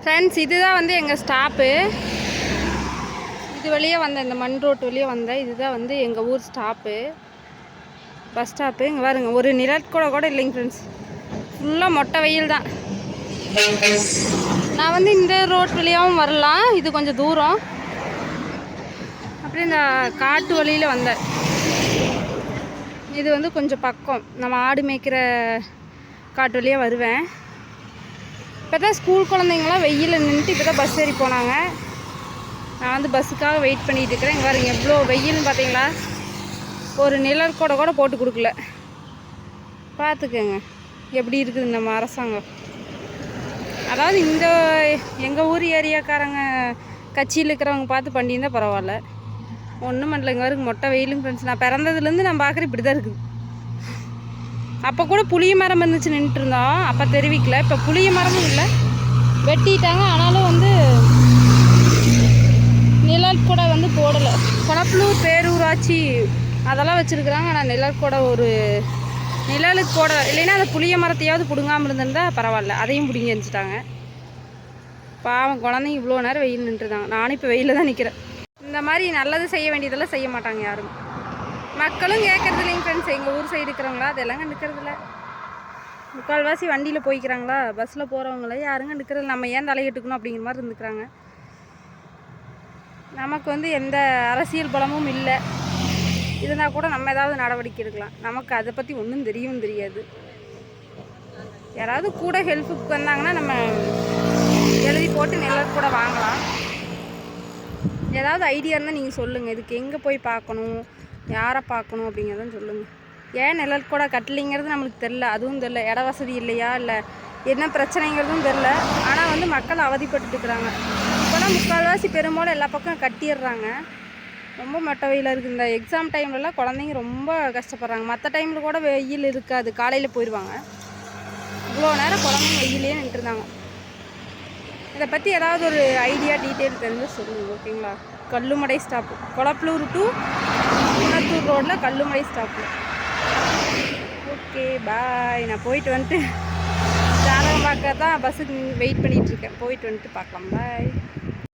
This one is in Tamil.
ஃப்ரெண்ட்ஸ், இதுதான் வந்து எங்கள் ஸ்டாப்பு. இது வழியே வந்தேன், இந்த மண் ரோட்டு வழியே வந்தேன். இதுதான் வந்து எங்கள் ஊர் ஸ்டாப்பு, பஸ் ஸ்டாப்பு. இங்கே பாருங்க, ஒரு நிழற்கூட கூட இல்லைங்க ஃப்ரெண்ட்ஸ். ஃபுல்லாக மொட்டை வெயில் தான். நான் வந்து இந்த ரோட் வழியாகவும் வரலாம், இது கொஞ்சம் தூரம். அப்படியே இந்த காட்டு வழியில் வந்தேன். இது வந்து கொஞ்சம் பக்கம், நம்ம ஆடு மேய்க்கிற காட்டு வழியாக வருவேன். இப்போ தான் ஸ்கூல் குழந்தைங்களாம் வெயிலில் நின்றுட்டு இப்போ தான் பஸ் ஏறி போனாங்க. நான் வந்து பஸ்ஸுக்காக வெயிட் பண்ணிகிட்டு இருக்கிறேன். இங்கே பாருங்க எவ்வளோ வெயில்னு பார்த்தீங்களா? ஒரு நிழற்கூட கூட போட்டு கொடுக்கல. பார்த்துக்கங்க எப்படி இருக்குது நம்ம அரசாங்கம். அதாவது இந்த எங்கள் ஊர் ஏரியாக்காரங்க கட்சியில் இருக்கிறவங்க பார்த்து பண்ணியிருந்தால் பரவாயில்ல. ஒன்றும் பண்ணல. இங்கே வரைக்கும் மொட்டை வெயிலுங்க ஃப்ரெண்ட்ஸ். நான் பிறந்ததுலேருந்து நான் பார்க்குறேன் இப்படி தான் இருக்குது. அப்போ கூட புளிய மரம் இருந்துச்சு நின்றுட்டு இருந்தோம், அப்போ தெரிவிக்கல. இப்போ புளிய மரமும் இல்லை, வெட்டிட்டாங்க. ஆனாலும் வந்து நிழற்கூட வந்து போடலை. கொளப்பலூர் பேரூராட்சி அதெல்லாம் வச்சுருக்குறாங்க. ஆனால் நிழற்கூட ஒரு நிழலுக்கு போட இல்லைன்னா அந்த புளிய மரத்தையாவது பிடுங்காமல் இருந்திருந்தால் பரவாயில்ல. அதையும் பிடிங்கி வச்சுட்டாங்க. பாவம் குழந்தைங்க இவ்வளோ நேரம் வெயில் நின்றுருந்தாங்க. நானும் இப்போ வெயிலில் தான் நிற்கிறேன். இந்த மாதிரி நல்லது செய்ய வேண்டியதெல்லாம் செய்ய மாட்டாங்க யாரும். மக்களும் கேட்கறது இல்லைங்க ஃப்ரெண்ட்ஸ். எங்கள் ஊர் சைடு இருக்கிறவங்களா அதெல்லாம் கண்டுக்கிறதில்ல. முக்கால்வாசி வண்டியில் போய்க்கிறாங்களா, பஸ்ஸில் போகிறவங்கள யாரும் கண்டுக்கிறது. நம்ம ஏன் தலையிட்டுக்கணும் அப்படிங்கிற மாதிரி இருந்துக்கிறாங்க. நமக்கு வந்து எந்த அரசியல் பலமும் இல்லை. இருந்தால் கூட நம்ம ஏதாவது நடவடிக்கை எடுக்கலாம். நமக்கு அதை பற்றி ஒன்றும் தெரியவும் தெரியாது. யாராவது கூட ஹெல்ப்புக்கு வந்தாங்கன்னா நம்ம எழுதி போட்டு நிழற்கூட வாங்கலாம். ஏதாவது ஐடியா இருந்தால் நீங்கள் சொல்லுங்கள். இதுக்கு எங்கே போய் பார்க்கணும், யாரை பார்க்கணும் அப்படிங்கிறத சொல்லுங்கள். ஏன் நிழற்கூட கட்டலிங்கிறது நம்மளுக்கு தெரில, அதுவும் தெரில. இட வசதி இல்லையா, இல்லை என்ன பிரச்சனைங்கிறதும் தெரில. ஆனால் வந்து மக்கள் அவதிப்பட்டுருக்குறாங்க. இப்போலாம் முக்கால்வாசி பெரும்பாலும் எல்லா பக்கம் கட்டிடுறாங்க. ரொம்ப மொட்டை வெயிலாக இருக்குது. இந்த எக்ஸாம் டைம்லலாம் குழந்தைங்க ரொம்ப கஷ்டப்படுறாங்க. மற்ற டைமில் கூட வெயில் இருக்காது, காலையில் போயிடுவாங்க. இவ்வளோ நேரம் குழந்தைங்க வெயிலே நின்றுருந்தாங்க. இதை பற்றி ஏதாவது ஒரு ஐடியா டீட்டெயில் தெரிஞ்சு சொல்லுங்கள், ஓகேங்களா? கல்லுமடை ஸ்டாப்பு, கொளப்பலூர் டு குணத்தூர் ரோட்டில் கல்லுமடை ஸ்டாப்பு. Okay bye. நான் போயிட்டு வந்துட்டு ஜாதகம் பார்க்க தான் பஸ்ஸுக்கு வெயிட் பண்ணிகிட்ருக்கேன். போயிட்டு வந்துட்டு பார்க்கலாம். பாய்.